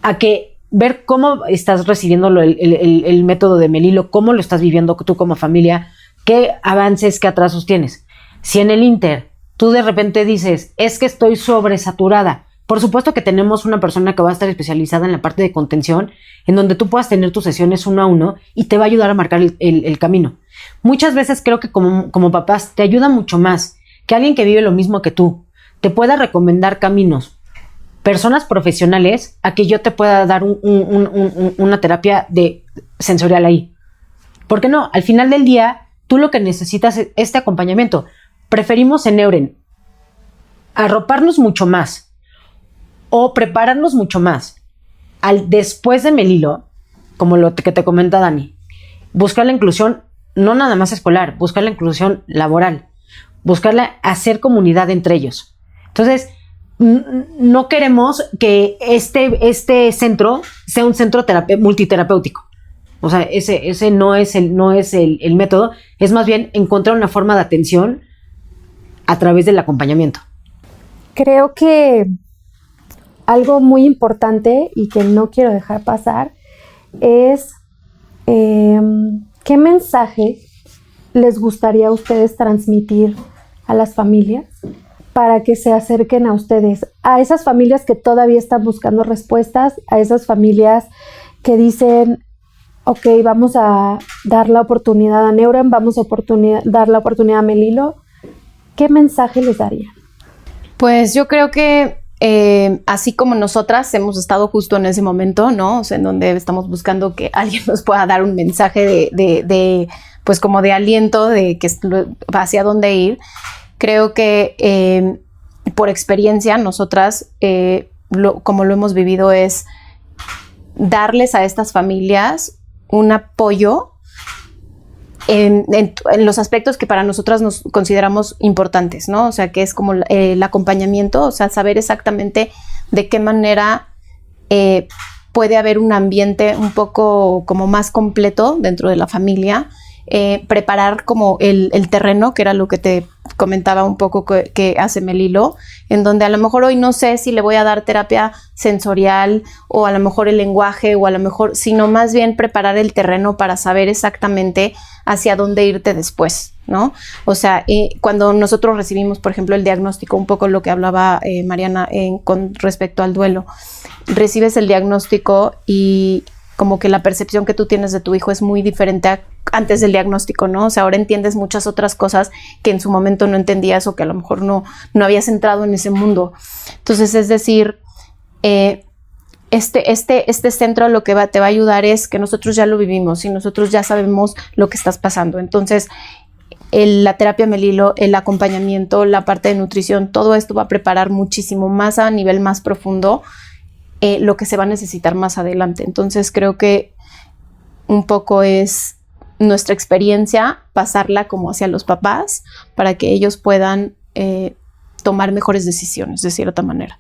a que ver cómo estás recibiendo el método de Melilo, cómo lo estás viviendo tú como familia, qué avances, qué atrasos tienes. Si en el Inter tú de repente dices, es que estoy sobresaturada, por supuesto que tenemos una persona que va a estar especializada en la parte de contención, en donde tú puedas tener tus sesiones 1 a 1 y te va a ayudar a marcar el camino. Muchas veces creo que como papás te ayuda mucho más que alguien que vive lo mismo que tú te pueda recomendar caminos, personas profesionales, a que yo te pueda dar una terapia sensorial ahí. ¿Por qué no? Al final del día, tú lo que necesitas es este acompañamiento. Preferimos en Neuren arroparnos mucho más o prepararnos mucho más después de Melilo, como lo que te comenta Dani, buscar la inclusión no nada más escolar, buscar la inclusión laboral, buscarla hacer comunidad entre ellos. Entonces, no queremos que este centro sea un centro multiterapéutico. O sea, ese no es el método, es más bien encontrar una forma de atención a través del acompañamiento. Creo que algo muy importante y que no quiero dejar pasar es ¿qué mensaje les gustaría a ustedes transmitir a las familias para que se acerquen a ustedes? A esas familias que todavía están buscando respuestas, a esas familias que dicen, ok, vamos a dar la oportunidad a Neuren, vamos a dar la oportunidad a Melilo. ¿Qué mensaje les darían? Pues yo creo que así como nosotras hemos estado justo en ese momento, ¿no? O sea, en donde estamos buscando que alguien nos pueda dar un mensaje pues como de aliento, de que hacia dónde ir. Creo que por experiencia nosotras, como lo hemos vivido, es darles a estas familias un apoyo en los aspectos que para nosotras nos consideramos importantes, ¿no? O sea, que es como el acompañamiento, o sea, saber exactamente de qué manera puede haber un ambiente un poco como más completo dentro de la familia, preparar como el terreno, que era lo que te comentaba un poco que hace Melilo, en donde a lo mejor hoy no sé si le voy a dar terapia sensorial o a lo mejor el lenguaje o a lo mejor, sino más bien preparar el terreno para saber exactamente hacia dónde irte después, ¿no? O sea, cuando nosotros recibimos, por ejemplo, el diagnóstico, un poco lo que hablaba Mariana con respecto al duelo, recibes el diagnóstico y como que la percepción que tú tienes de tu hijo es muy diferente antes del diagnóstico, ¿no? O sea, ahora entiendes muchas otras cosas que en su momento no entendías o que a lo mejor no habías entrado en ese mundo. Entonces, es decir, este centro lo que te va a ayudar es que nosotros ya lo vivimos y nosotros ya sabemos lo que estás pasando. Entonces, la terapia Melilo, el acompañamiento, la parte de nutrición, todo esto va a preparar muchísimo más a nivel más profundo lo que se va a necesitar más adelante. Entonces creo que un poco es nuestra experiencia, pasarla como hacia los papás para que ellos puedan tomar mejores decisiones de cierta manera.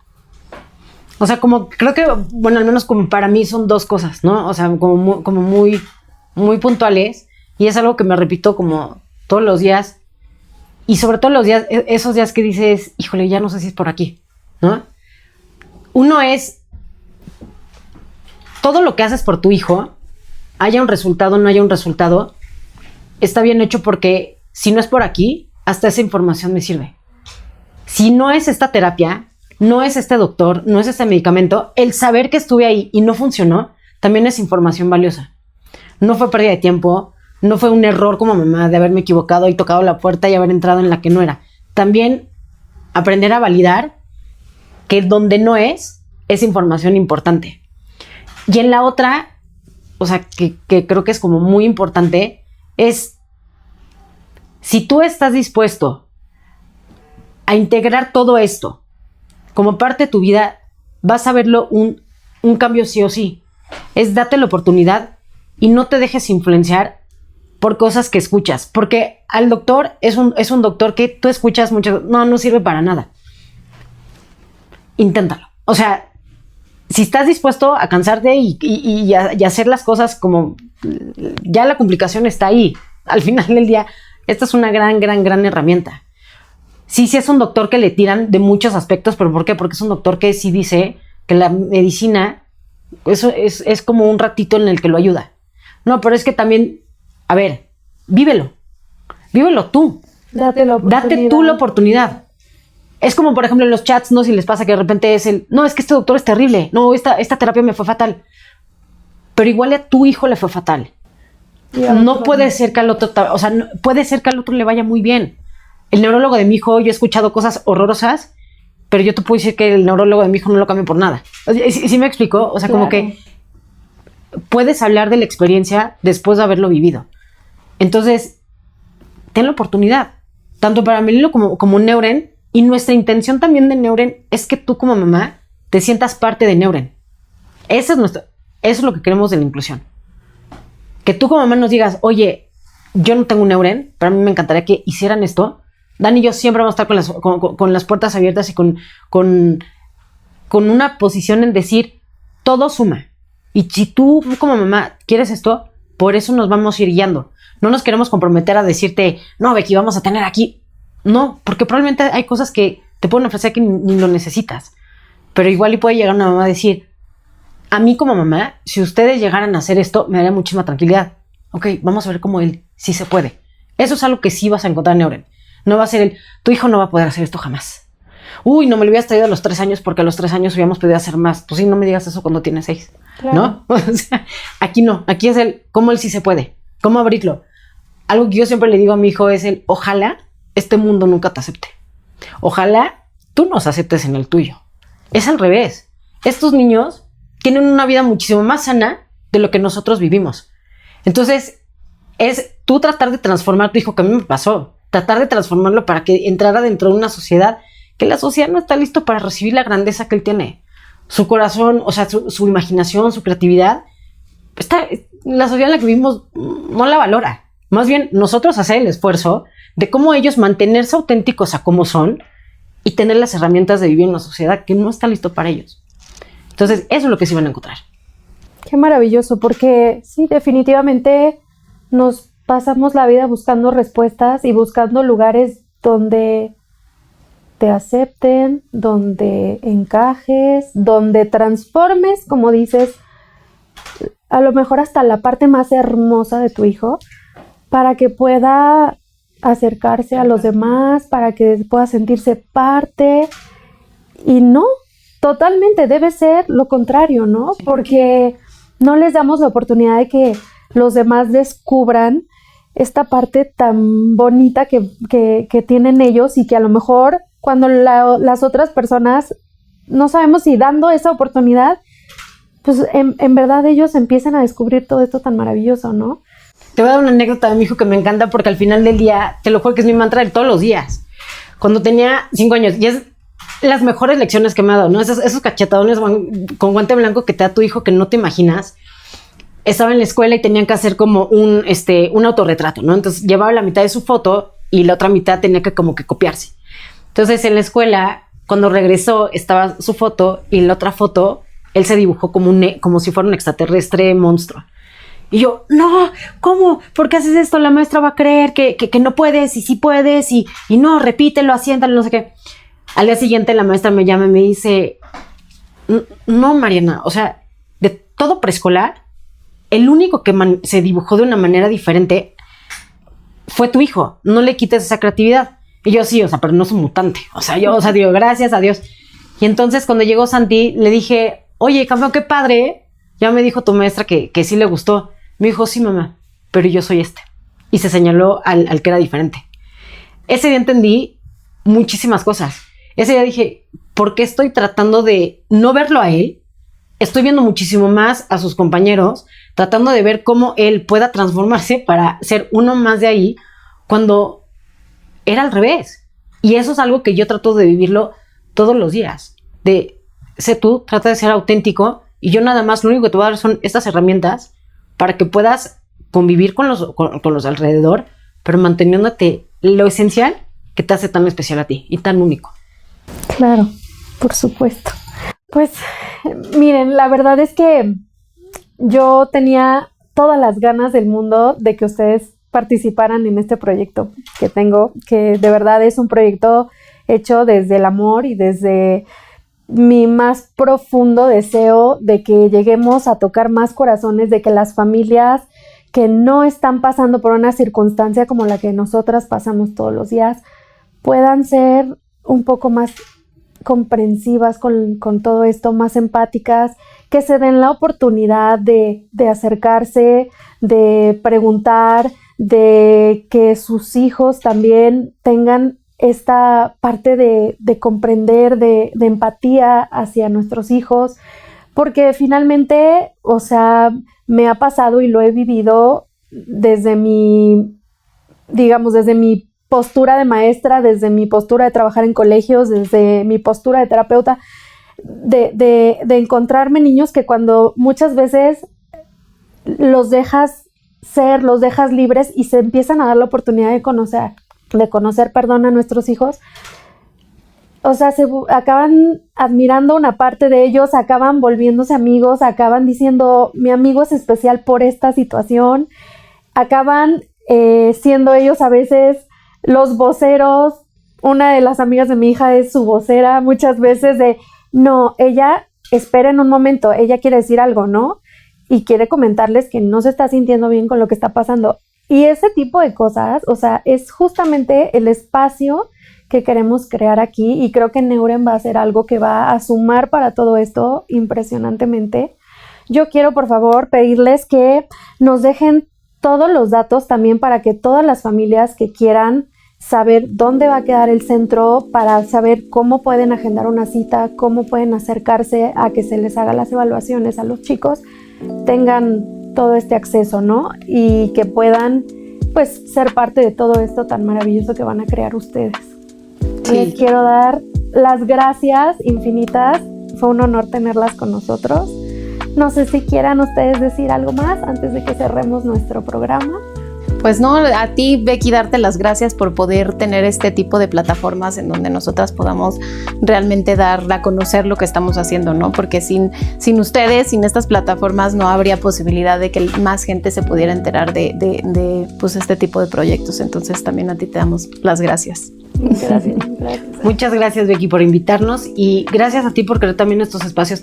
O sea, como creo que, bueno, al menos como para mí son dos cosas, ¿no? O sea, como muy, muy puntuales, y es algo que me repito como todos los días, y sobre todo los días, esos días que dices, híjole, ya no sé si es por aquí, ¿no? Uno es todo lo que haces por tu hijo, haya un resultado o no haya un resultado, está bien hecho, porque si no es por aquí, hasta esa información me sirve. Si no es esta terapia, no es este doctor, no es este medicamento, el saber que estuve ahí y no funcionó, también es información valiosa. No fue pérdida de tiempo, no fue un error como mamá de haberme equivocado y tocado la puerta y haber entrado en la que no era. También aprender a validar que donde no es información importante. Y en la otra, o sea, que creo que es como muy importante, es si tú estás dispuesto a integrar todo esto como parte de tu vida, vas a verlo un cambio sí o sí. Es date la oportunidad y no te dejes influenciar por cosas que escuchas, porque al doctor es un doctor que tú escuchas mucho, no sirve para nada. Inténtalo. O sea, si estás dispuesto a cansarte y hacer las cosas como ya la complicación está ahí, al final del día, esta es una gran herramienta. Sí es un doctor que le tiran de muchos aspectos, pero ¿por qué? Porque es un doctor que sí dice que la medicina eso es como un ratito en el que lo ayuda. No, pero es que también, a ver, vívelo tú. Date tú la oportunidad. Es como, por ejemplo, en los chats, no sé si les pasa que de repente es no, es que este doctor es terrible, no, esta terapia me fue fatal. Pero igual a tu hijo le fue fatal. No puede ser que al otro, o sea, no, puede ser que al otro le vaya muy bien. El neurólogo de mi hijo, yo he escuchado cosas horrorosas, pero yo te puedo decir que el neurólogo de mi hijo no lo cambio por nada. ¿Sí me explico? O sea, claro. Como que puedes hablar de la experiencia después de haberlo vivido. Entonces, ten la oportunidad, tanto para Melilo como Neuren, y nuestra intención también de Neuren es que tú como mamá te sientas parte de Neuren. Eso es lo que queremos de la inclusión. Que tú como mamá nos digas, oye, yo no tengo un Neuren, pero a mí me encantaría que hicieran esto. Dani y yo siempre vamos a estar con las puertas abiertas y con una posición en decir, todo suma. Y si tú como mamá quieres esto, por eso nos vamos a ir guiando. No nos queremos comprometer a decirte, no, Becky, vamos a tener aquí. No, porque probablemente hay cosas que te pueden ofrecer que ni lo necesitas. Pero igual y puede llegar una mamá a decir, a mí como mamá, si ustedes llegaran a hacer esto, me daría muchísima tranquilidad. Ok, vamos a ver cómo él sí se puede. Eso es algo que sí vas a encontrar en Neuren. No va a ser tu hijo no va a poder hacer esto jamás. Uy, no me lo hubieras traído a los 3 años porque a los 3 años hubiéramos podido hacer más. Pues sí, no me digas eso cuando tienes 6, claro. ¿No? O sea, aquí no, aquí es cómo él sí se puede, cómo abrirlo. Algo que yo siempre le digo a mi hijo es ojalá este mundo nunca te acepte. Ojalá tú nos aceptes en el tuyo. Es al revés. Estos niños tienen una vida muchísimo más sana de lo que nosotros vivimos. Entonces, es tú tratar de transformar a tu hijo, que a mí me pasó. Tratar de transformarlo para que entrara dentro de una sociedad que la sociedad no está listo para recibir la grandeza que él tiene. Su corazón, o sea, su imaginación, su creatividad, la sociedad en la que vivimos no la valora. Más bien, nosotros hacer el esfuerzo de cómo ellos mantenerse auténticos a cómo son y tener las herramientas de vivir en una sociedad que no está listo para ellos. Entonces, eso es lo que sí van a encontrar. Qué maravilloso, porque sí, definitivamente nos pasamos la vida buscando respuestas y buscando lugares donde te acepten, donde encajes, donde transformes, como dices, a lo mejor hasta la parte más hermosa de tu hijo, para que pueda acercarse a los demás, para que pueda sentirse parte. Y no, totalmente debe ser lo contrario, ¿no? Porque no les damos la oportunidad de que los demás descubran esta parte tan bonita que tienen ellos, y que a lo mejor cuando las otras personas no sabemos si dando esa oportunidad, pues en verdad ellos empiezan a descubrir todo esto tan maravilloso, ¿no? Te voy a dar una anécdota de mi hijo que me encanta porque al final del día, te lo juro que es mi mantra de todos los días. Cuando tenía 5 años, y es las mejores lecciones que me ha dado, ¿no? Esos cachetadones con guante blanco que te da tu hijo que no te imaginas. Estaba en la escuela y tenían que hacer como un autorretrato, ¿no? Entonces llevaba la mitad de su foto y la otra mitad tenía que como que copiarse. Entonces en la escuela, cuando regresó, estaba su foto y en la otra foto, él se dibujó como si fuera un extraterrestre monstruo. Y yo, no, ¿cómo? ¿Por qué haces esto? La maestra va a creer que no puedes y sí puedes y no, repítelo, asiéntalo, no sé qué. Al día siguiente la maestra me llama y me dice, no, Mariana, o sea, de todo preescolar, el único que se dibujó de una manera diferente fue tu hijo. No le quites esa creatividad. Y yo, sí, o sea, pero no es un mutante. O sea, yo, digo, gracias a Dios. Y entonces cuando llegó Santi, le dije, oye, campeón, qué padre. Ya me dijo tu maestra que sí le gustó. Me dijo, sí, mamá, pero yo soy este. Y se señaló al que era diferente. Ese día entendí muchísimas cosas. Ese día dije, ¿por qué estoy tratando de no verlo a él? Estoy viendo muchísimo más a sus compañeros, tratando de ver cómo él pueda transformarse para ser uno más de ahí, cuando era al revés. Y eso es algo que yo trato de vivirlo todos los días. Sé tú, trata de ser auténtico, y yo nada más, lo único que te voy a dar son estas herramientas para que puedas convivir con los alrededor, pero manteniéndote lo esencial que te hace tan especial a ti y tan único. Claro, por supuesto. Pues miren, la verdad es que yo tenía todas las ganas del mundo de que ustedes participaran en este proyecto que tengo, que de verdad es un proyecto hecho desde el amor y desde mi más profundo deseo de que lleguemos a tocar más corazones, de que las familias que no están pasando por una circunstancia como la que nosotras pasamos todos los días puedan ser un poco más comprensivas con todo esto, más empáticas, que se den la oportunidad de acercarse, de preguntar, de que sus hijos también tengan esta parte de comprender, de empatía hacia nuestros hijos, porque finalmente, o sea, me ha pasado y lo he vivido desde mi postura de maestra, desde mi postura de trabajar en colegios, desde mi postura de terapeuta, de encontrarme niños que cuando muchas veces los dejas ser, los dejas libres y se empiezan a dar la oportunidad de conocer a nuestros hijos, o sea, se acaban admirando una parte de ellos, acaban volviéndose amigos, acaban diciendo, mi amigo es especial por esta situación, acaban siendo ellos a veces los voceros. Una de las amigas de mi hija es su vocera muchas veces de, no, ella espera en un momento, ella quiere decir algo, ¿no? Y quiere comentarles que no se está sintiendo bien con lo que está pasando. Y ese tipo de cosas, o sea, es justamente el espacio que queremos crear aquí, y creo que Neuren va a ser algo que va a sumar para todo esto impresionantemente. Yo quiero, por favor, pedirles que nos dejen todos los datos también para que todas las familias que quieran saber dónde va a quedar el centro, para saber cómo pueden agendar una cita, cómo pueden acercarse a que se les haga las evaluaciones a los chicos, tengan todo este acceso, ¿no? Y que puedan, pues, ser parte de todo esto tan maravilloso que van a crear ustedes. Sí. Les quiero dar las gracias infinitas. Fue un honor tenerlas con nosotros. No sé si quieran ustedes decir algo más antes de que cerremos nuestro programa. Pues no, a ti, Becky, darte las gracias por poder tener este tipo de plataformas en donde nosotras podamos realmente dar a conocer lo que estamos haciendo, ¿no? Porque sin ustedes, sin estas plataformas, no habría posibilidad de que más gente se pudiera enterar de pues, este tipo de proyectos. Entonces, también a ti te damos las gracias. Gracias. Muchas gracias, Becky, por invitarnos, y gracias a ti por crear también estos espacios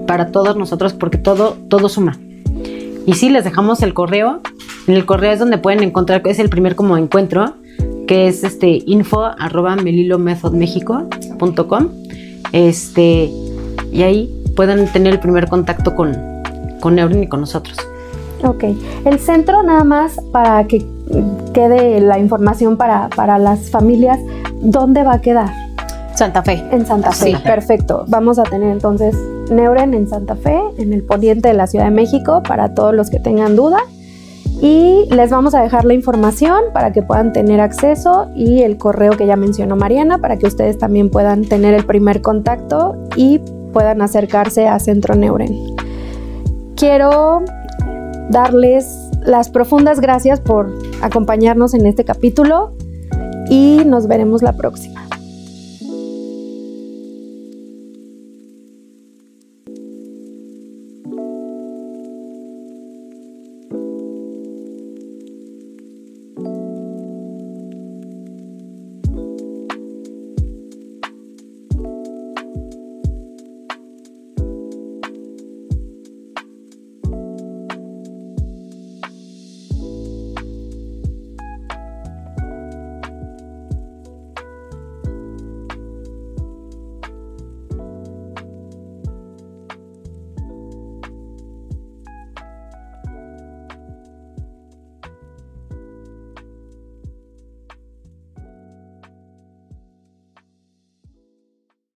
para todos nosotros, porque todo suma. Y sí, les dejamos el correo. En el correo es donde pueden encontrar, es el primer como encuentro, que es info@melilomethodmexico.com. Y ahí pueden tener el primer contacto con Neuren y con nosotros. Ok. El centro, nada más para que quede la información para las familias, ¿dónde va a quedar? Santa Fe. En Santa Fe, sí. Perfecto. Vamos a tener entonces Neuren en Santa Fe, en el poniente de la Ciudad de México, para todos los que tengan duda. Y les vamos a dejar la información para que puedan tener acceso y el correo que ya mencionó Mariana para que ustedes también puedan tener el primer contacto y puedan acercarse a Centro Neuren. Quiero darles las profundas gracias por acompañarnos en este capítulo y nos veremos la próxima.